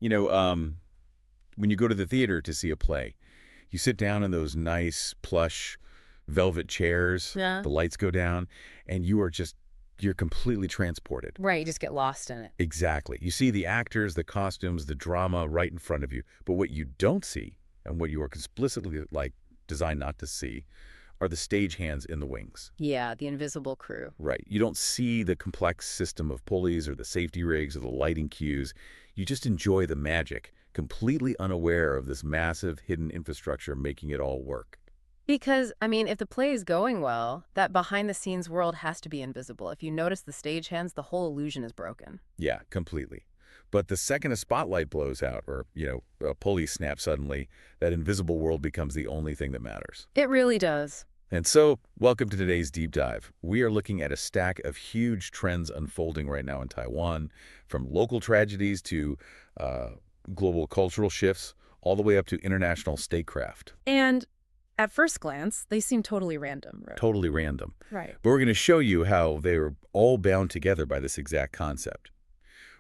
You know, when you go to the theater to see a play, you sit down in those nice, plush, velvet chairs, Yeah. the lights go down, and you're completely transported. Right, you just get lost in it. Exactly. You see the actors, the costumes, the drama right in front of you. But what you don't see, and what you are explicitly, designed not to see, are the stagehands in the wings. Yeah, the invisible crew. Right. You don't see the complex system of pulleys or the safety rigs or the lighting cues. You just enjoy the magic, completely unaware of this massive hidden infrastructure making it all work. Because, I mean, if the play is going well, that behind-the-scenes world has to be invisible. If you notice the stagehands, the whole illusion is broken. Yeah, completely. But the second a spotlight blows out or, a pulley snaps suddenly, that invisible world becomes the only thing that matters. It really does. And so, welcome to today's deep dive. We are looking at a stack of huge trends unfolding right now in Taiwan, from local tragedies to global cultural shifts, all the way up to international statecraft. And at first glance, they seem totally random, right? Totally random. Right. But we're going to show you how they're all bound together by this exact concept.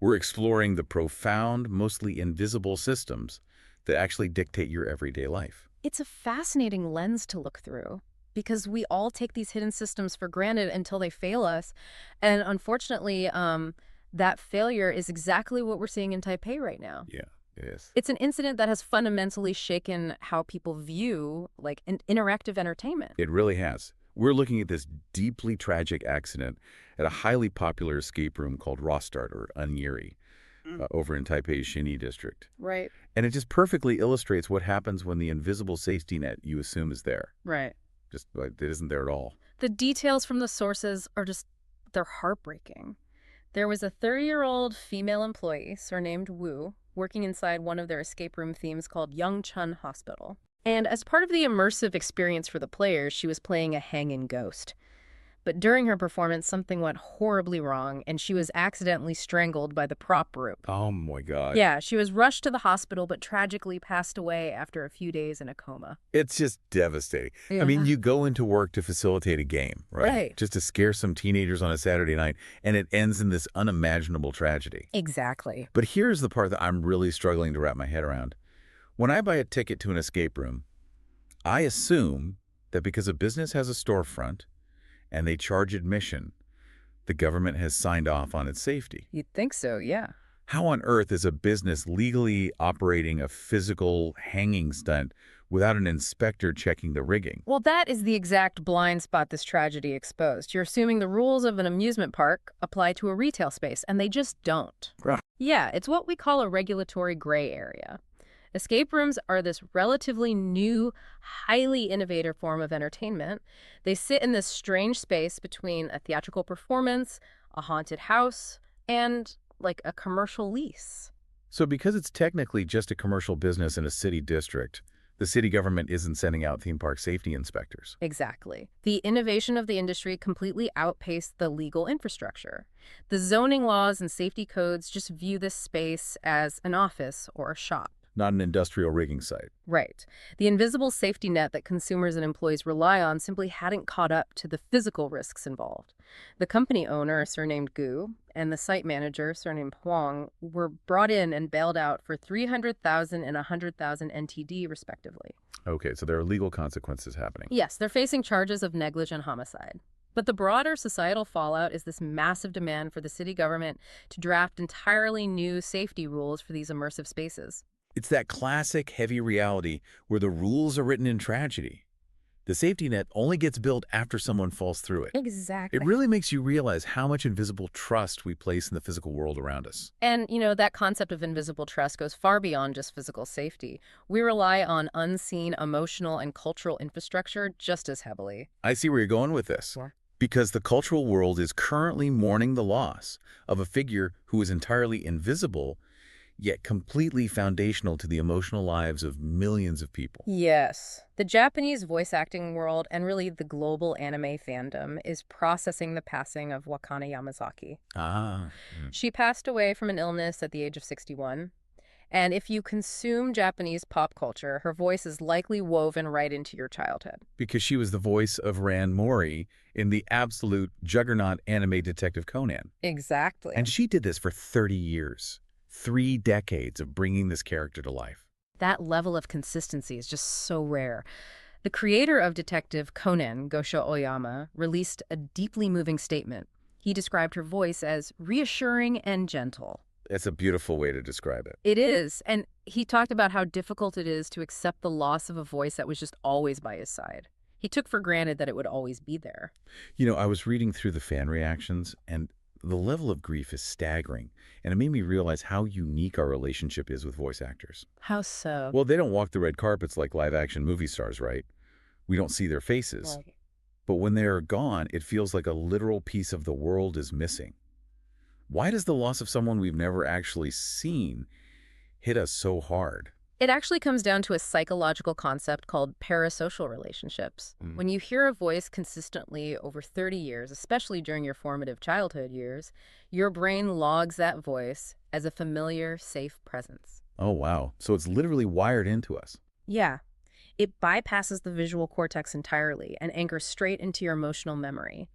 We're exploring the profound, mostly invisible systems that actually dictate your everyday life. It's a fascinating lens to look through because we all take these hidden systems for granted until they fail us. And unfortunately, that failure is exactly what we're seeing in Taipei right now. Yeah, it is. It's an incident that has fundamentally shaken how people view, interactive entertainment. It really has. We're looking at this deeply tragic accident at a highly popular escape room called Rostart, or Anyeri, over in Taipei's Xinyi district. Right. And it just perfectly illustrates what happens when the invisible safety net you assume is there. Right. Just it isn't there at all. The details from the sources are they're heartbreaking. There was a 30-year-old female employee, surnamed Wu, working inside one of their escape room themes called Yongchun Hospital. And as part of the immersive experience for the players, she was playing a hanging ghost. But during her performance, something went horribly wrong, and she was accidentally strangled by the prop rope. Oh, my God. Yeah, she was rushed to the hospital, but tragically passed away after a few days in a coma. It's just devastating. Yeah. I mean, you go into work to facilitate a game, right? Right. Just to scare some teenagers on a Saturday night, and it ends in this unimaginable tragedy. Exactly. But here's the part that I'm really struggling to wrap my head around. When I buy a ticket to an escape room, I assume that because a business has a storefront and they charge admission, the government has signed off on its safety. You'd think so, yeah. How on earth is a business legally operating a physical hanging stunt without an inspector checking the rigging? Well, that is the exact blind spot this tragedy exposed. You're assuming the rules of an amusement park apply to a retail space, and they just don't. Right. Yeah, it's what we call a regulatory gray area. Escape rooms are this relatively new, highly innovative form of entertainment. They sit in this strange space between a theatrical performance, a haunted house, and, a commercial lease. So because it's technically just a commercial business in a city district, the city government isn't sending out theme park safety inspectors. Exactly. The innovation of the industry completely outpaced the legal infrastructure. The zoning laws and safety codes just view this space as an office or a shop. Not an industrial rigging site. Right. The invisible safety net that consumers and employees rely on simply hadn't caught up to the physical risks involved. The company owner, surnamed Gu, and the site manager, surnamed Huang, were brought in and bailed out for 300,000 and 100,000 NTD, respectively. Okay, so there are legal consequences happening. Yes, they're facing charges of negligent homicide. But the broader societal fallout is this massive demand for the city government to draft entirely new safety rules for these immersive spaces. It's that classic heavy reality where the rules are written in tragedy. The safety net only gets built after someone falls through it. Exactly. It really makes you realize how much invisible trust we place in the physical world around us. And, that concept of invisible trust goes far beyond just physical safety. We rely on unseen emotional and cultural infrastructure just as heavily. I see where you're going with this. Sure. Because the cultural world is currently mourning the loss of a figure who is entirely invisible, yet completely foundational to the emotional lives of millions of people. Yes. The Japanese voice acting world, and really the global anime fandom, is processing the passing of Wakana Yamazaki. She passed away from an illness at the age of 61. And if you consume Japanese pop culture, her voice is likely woven right into your childhood. Because she was the voice of Ran Mori in the absolute juggernaut anime Detective Conan. Exactly. And she did this for 30 years. 3 decades of bringing this character to life. That level of consistency is just so rare. The creator of Detective Conan, Gosho Oyama, released a deeply moving statement. He described her voice as reassuring and gentle. It's a beautiful way to describe it. It is, and he talked about how difficult it is to accept the loss of a voice that was just always by his side. He took for granted that it would always be there. You know, I was reading through the fan reactions, and the level of grief is staggering, and it made me realize how unique our relationship is with voice actors. How so? Well, they don't walk the red carpets like live-action movie stars, right? We don't see their faces. Right. But when they are gone, it feels like a literal piece of the world is missing. Why does the loss of someone we've never actually seen hit us so hard? It actually comes down to a psychological concept called parasocial relationships. When you hear a voice consistently over 30 years, especially during your formative childhood years, your brain logs that voice as a familiar, safe presence. Oh, wow. So it's literally wired into us. Yeah. It bypasses the visual cortex entirely and anchors straight into your emotional memory.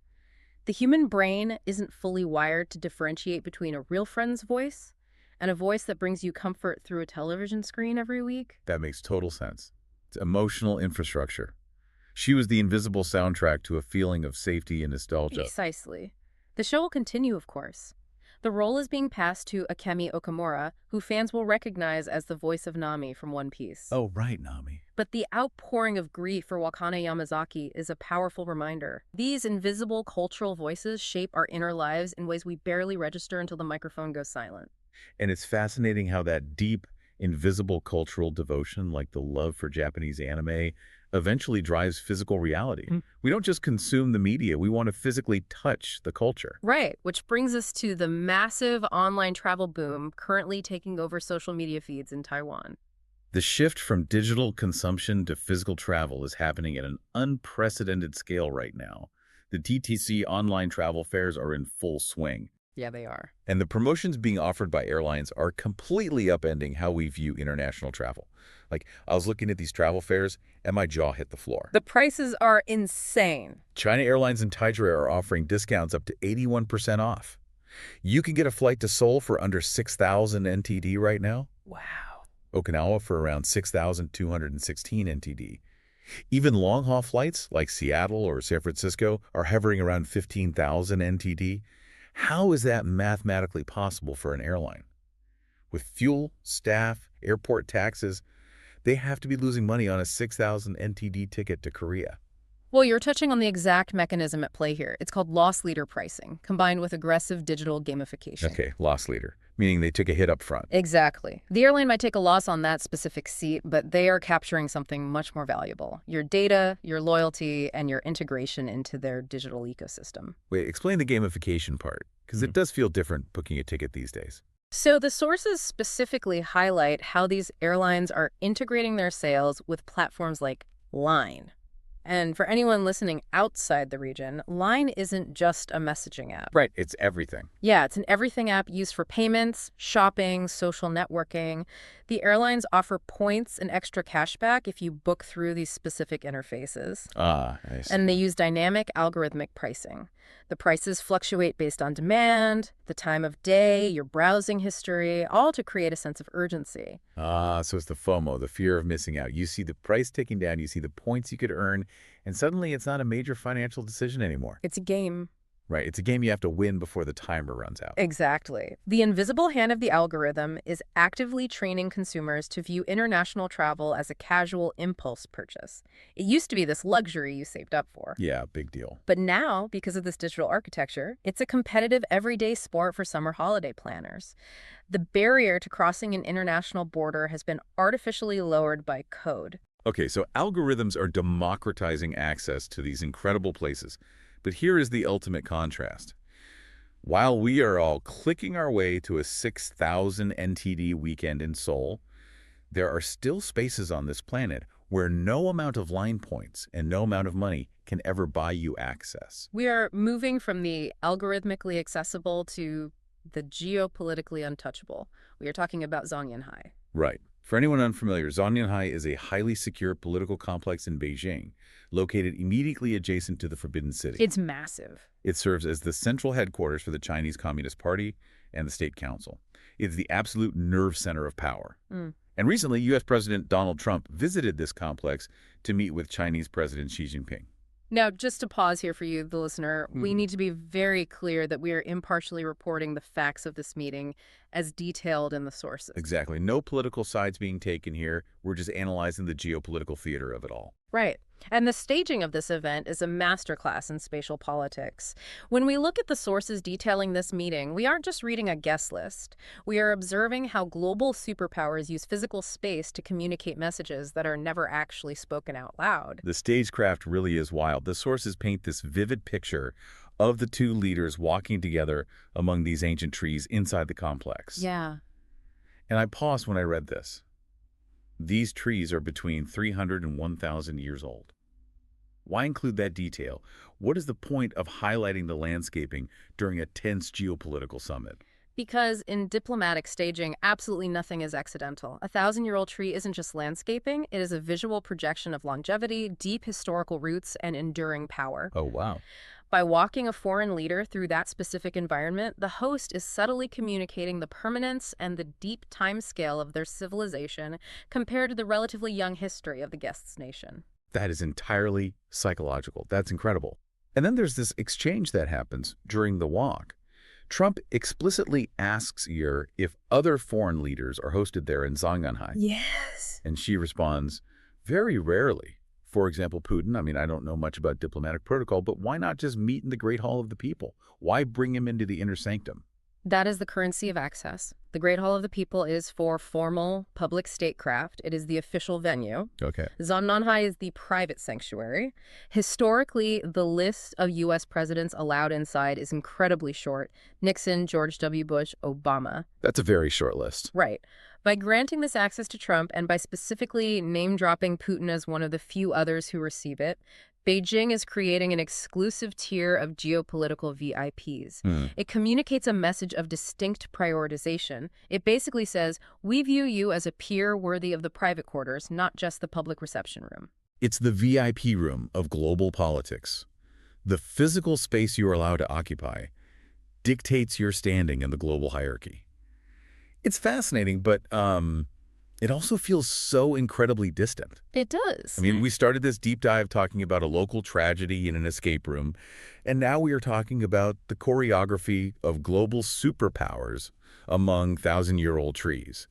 The human brain isn't fully wired to differentiate between a real friend's voice and a voice that brings you comfort through a television screen every week. That makes total sense. It's emotional infrastructure. She was the invisible soundtrack to a feeling of safety and nostalgia. Precisely. The show will continue, of course. The role is being passed to Akemi Okamura, who fans will recognize as the voice of Nami from One Piece. Oh, right, Nami. But the outpouring of grief for Wakana Yamazaki is a powerful reminder. These invisible cultural voices shape our inner lives in ways we barely register until the microphone goes silent. And it's fascinating how that deep, invisible cultural devotion, like the love for Japanese anime, eventually drives physical reality. We don't just consume the media, we want to physically touch the culture. Right, which brings us to the massive online travel boom currently taking over social media feeds in Taiwan. The shift from digital consumption to physical travel is happening at an unprecedented scale right now. The DTC online travel fairs are in full swing. Yeah, they are. And the promotions being offered by airlines are completely upending how we view international travel. Like, I was looking at these travel fairs, and my jaw hit the floor. The prices are insane. China Airlines and Tigerair are offering discounts up to 81% off. You can get a flight to Seoul for under 6,000 NTD right now. Wow. Okinawa for around 6,216 NTD. Even long-haul flights like Seattle or San Francisco are hovering around 15,000 NTD. How is that mathematically possible for an airline? With fuel, staff, airport taxes, they have to be losing money on a 6,000 NTD ticket to Korea. Well, you're touching on the exact mechanism at play here. It's called loss leader pricing, combined with aggressive digital gamification. Okay, loss leader, meaning they took a hit up front. Exactly. The airline might take a loss on that specific seat, but they are capturing something much more valuable. Your data, your loyalty, and your integration into their digital ecosystem. Wait, explain the gamification part, because it does feel different booking a ticket these days. So the sources specifically highlight how these airlines are integrating their sales with platforms like Line. And for anyone listening outside the region, Line isn't just a messaging app. Right, it's everything. Yeah, it's an everything app used for payments, shopping, social networking. The airlines offer points and extra cash back if you book through these specific interfaces. Ah, I see. And they use dynamic algorithmic pricing. The prices fluctuate based on demand, the time of day, your browsing history, all to create a sense of urgency. Ah, so it's the FOMO, the fear of missing out. You see the price ticking down, you see the points you could earn, and suddenly it's not a major financial decision anymore. It's a game. Right, it's a game you have to win before the timer runs out. Exactly. The invisible hand of the algorithm is actively training consumers to view international travel as a casual impulse purchase. It used to be this luxury you saved up for. Yeah, big deal. But now, because of this digital architecture, it's a competitive everyday sport for summer holiday planners. The barrier to crossing an international border has been artificially lowered by code. Okay, so algorithms are democratizing access to these incredible places. But here is the ultimate contrast. While we are all clicking our way to a 6,000 NTD weekend in Seoul, there are still spaces on this planet where no amount of line points and no amount of money can ever buy you access. We are moving from the algorithmically accessible to the geopolitically untouchable. We are talking about Zhongnanhai. Right. For anyone unfamiliar, Zhongnanhai is a highly secure political complex in Beijing, located immediately adjacent to the Forbidden City. It's massive. It serves as the central headquarters for the Chinese Communist Party and the State Council. It's the absolute nerve center of power. Mm. And recently, U.S. President Donald Trump visited this complex to meet with Chinese President Xi Jinping. Now, just to pause here for you, the listener, we need to be very clear that we are impartially reporting the facts of this meeting as detailed in the sources. Exactly. No political sides being taken here. We're just analyzing the geopolitical theater of it all. Right. And the staging of this event is a masterclass in spatial politics. When we look at the sources detailing this meeting, we aren't just reading a guest list. We are observing how global superpowers use physical space to communicate messages that are never actually spoken out loud. The stagecraft really is wild. The sources paint this vivid picture of the two leaders walking together among these ancient trees inside the complex. Yeah. And I paused when I read this. These trees are between 300 and 1,000 years old. Why include that detail? What is the point of highlighting the landscaping during a tense geopolitical summit? Because in diplomatic staging, absolutely nothing is accidental. A 1,000-year-old tree isn't just landscaping, it is a visual projection of longevity, deep historical roots, and enduring power. Oh, wow. By walking a foreign leader through that specific environment, the host is subtly communicating the permanence and the deep time scale of their civilization compared to the relatively young history of the guest's nation. That is entirely psychological. That's incredible. And then there's this exchange that happens during the walk. Trump explicitly asks Yer if other foreign leaders are hosted there in Zhongnanhai. Yes. And she responds, very rarely. For example, Putin, I don't know much about diplomatic protocol, but why not just meet in the Great Hall of the People? Why bring him into the inner sanctum? That is the currency of access. The Great Hall of the People is for formal public statecraft. It is the official venue. Okay. Zhongnanhai is the private sanctuary. Historically, the list of U.S. presidents allowed inside is incredibly short. Nixon, George W. Bush, Obama. That's a very short list. Right. By granting this access to Trump and by specifically name-dropping Putin as one of the few others who receive it, Beijing is creating an exclusive tier of geopolitical VIPs. It communicates a message of distinct prioritization. It basically says, we view you as a peer worthy of the private quarters, not just the public reception room. It's the VIP room of global politics. The physical space you are allowed to occupy dictates your standing in the global hierarchy. It's fascinating, but it also feels so incredibly distant. It does. We started this deep dive talking about a local tragedy in an escape room, and now we are talking about the choreography of global superpowers among 1,000-year-old trees.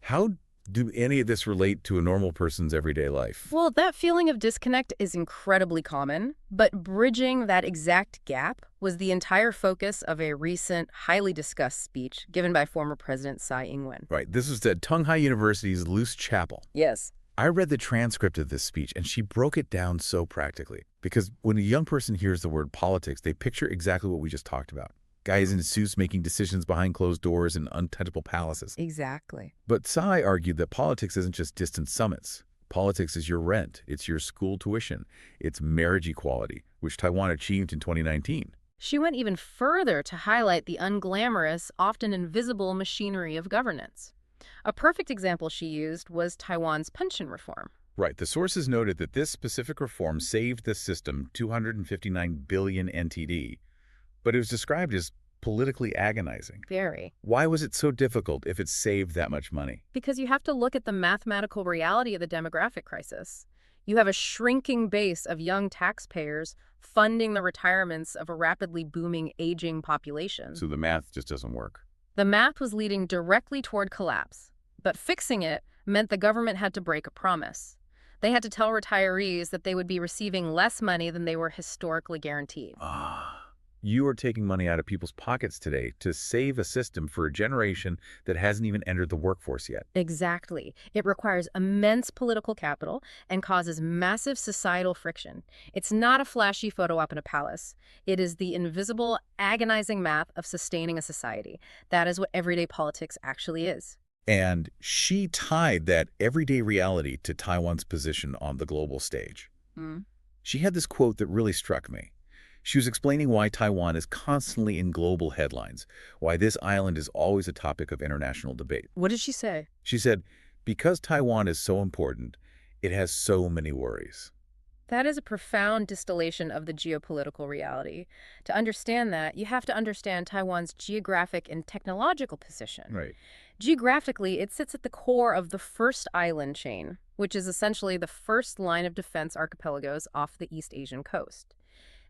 How do any of this relate to a normal person's everyday life? Well, that feeling of disconnect is incredibly common, but bridging that exact gap was the entire focus of a recent, highly discussed speech given by former President Tsai Ing-wen. Right. This was at Zhongnanhai University's Luce Chapel. Yes. I read the transcript of this speech, and she broke it down so practically. Because when a young person hears the word politics, they picture exactly what we just talked about. Guys in suits making decisions behind closed doors in untouchable palaces. Exactly. But Tsai argued that politics isn't just distant summits. Politics is your rent, it's your school tuition, it's marriage equality, which Taiwan achieved in 2019. She went even further to highlight the unglamorous, often invisible machinery of governance. A perfect example she used was Taiwan's pension reform. Right. The sources noted that this specific reform saved the system 259 billion NTD, but it was described as politically agonizing. Very. Why was it so difficult if it saved that much money? Because you have to look at the mathematical reality of the demographic crisis. You have a shrinking base of young taxpayers funding the retirements of a rapidly booming, aging population. So the math just doesn't work. The math was leading directly toward collapse, but fixing it meant the government had to break a promise. They had to tell retirees that they would be receiving less money than they were historically guaranteed. You are taking money out of people's pockets today to save a system for a generation that hasn't even entered the workforce yet. Exactly. It requires immense political capital and causes massive societal friction. It's not a flashy photo op in a palace. It is the invisible, agonizing math of sustaining a society. That is what everyday politics actually is. And she tied that everyday reality to Taiwan's position on the global stage. She had this quote that really struck me. She was explaining why Taiwan is constantly in global headlines, why this island is always a topic of international debate. What did she say? She said, because Taiwan is so important, it has so many worries. That is a profound distillation of the geopolitical reality. To understand that, you have to understand Taiwan's geographic and technological position. Right. Geographically, it sits at the core of the first island chain, which is essentially the first line of defense archipelagos off the East Asian coast.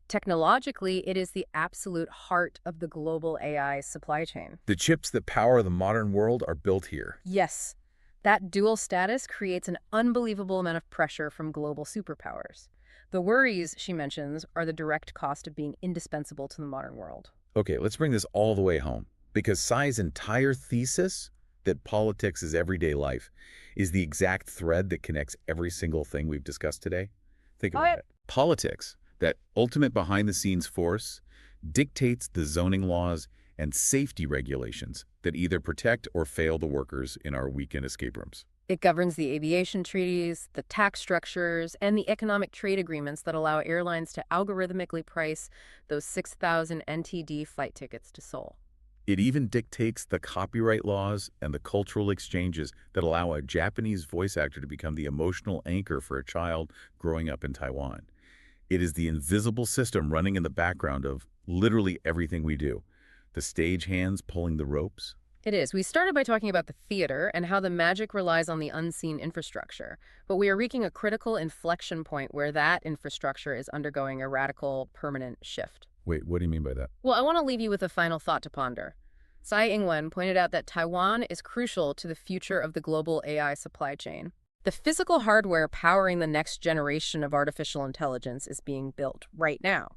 Technologically, it is the absolute heart of the global AI supply chain. The chips that power the modern world are built here. Yes, that dual status creates an unbelievable amount of pressure from global superpowers. The worries, she mentions, are the direct cost of being indispensable to the modern world. Okay, let's bring this all the way home. Because Tsai's entire thesis that politics is everyday life is the exact thread that connects every single thing we've discussed today. Think about it. Politics, that ultimate behind-the-scenes force, dictates the zoning laws and safety regulations that either protect or fail the workers in our weekend escape rooms. It governs the aviation treaties, the tax structures, and the economic trade agreements that allow airlines to algorithmically price those 6,000 NTD flight tickets to Seoul. It even dictates the copyright laws and the cultural exchanges that allow a Japanese voice actor to become the emotional anchor for a child growing up in Taiwan. It is the invisible system running in the background of literally everything we do. The stage hands pulling the ropes. It is. We started by talking about the theater and how the magic relies on the unseen infrastructure, but we are reaching a critical inflection point where that infrastructure is undergoing a radical, permanent shift. Wait, what do you mean by that? Well, I want to leave you with a final thought to ponder. Tsai Ing-wen pointed out that Taiwan is crucial to the future of the global AI supply chain. The physical hardware powering the next generation of artificial intelligence is being built right now.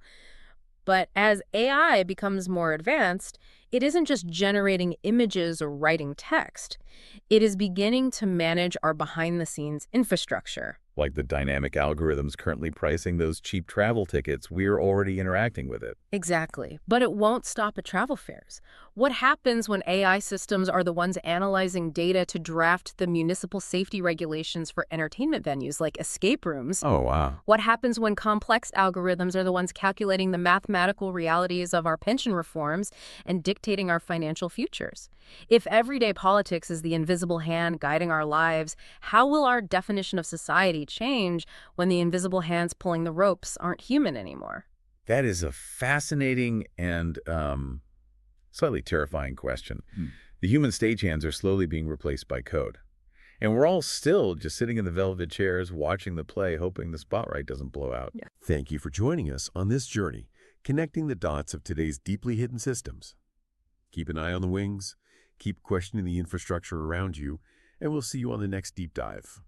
But as AI becomes more advanced, it isn't just generating images or writing text. It is beginning to manage our behind-the-scenes infrastructure. Like the dynamic algorithms currently pricing those cheap travel tickets, we're already interacting with it. Exactly. But it won't stop at travel fairs. What happens when AI systems are the ones analyzing data to draft the municipal safety regulations for entertainment venues like escape rooms? Oh, wow. What happens when complex algorithms are the ones calculating the mathematical realities of our pension reforms and dictating our financial futures? If everyday politics is the invisible hand guiding our lives, how will our definition of society change when the invisible hands pulling the ropes aren't human anymore? That is a fascinating and slightly terrifying question. The human stagehands are slowly being replaced by code. And we're all still just sitting in the velvet chairs watching the play, hoping the spotlight doesn't blow out. Yeah. Thank you for joining us on this journey, connecting the dots of today's deeply hidden systems. Keep an eye on the wings, keep questioning the infrastructure around you, and we'll see you on the next deep dive.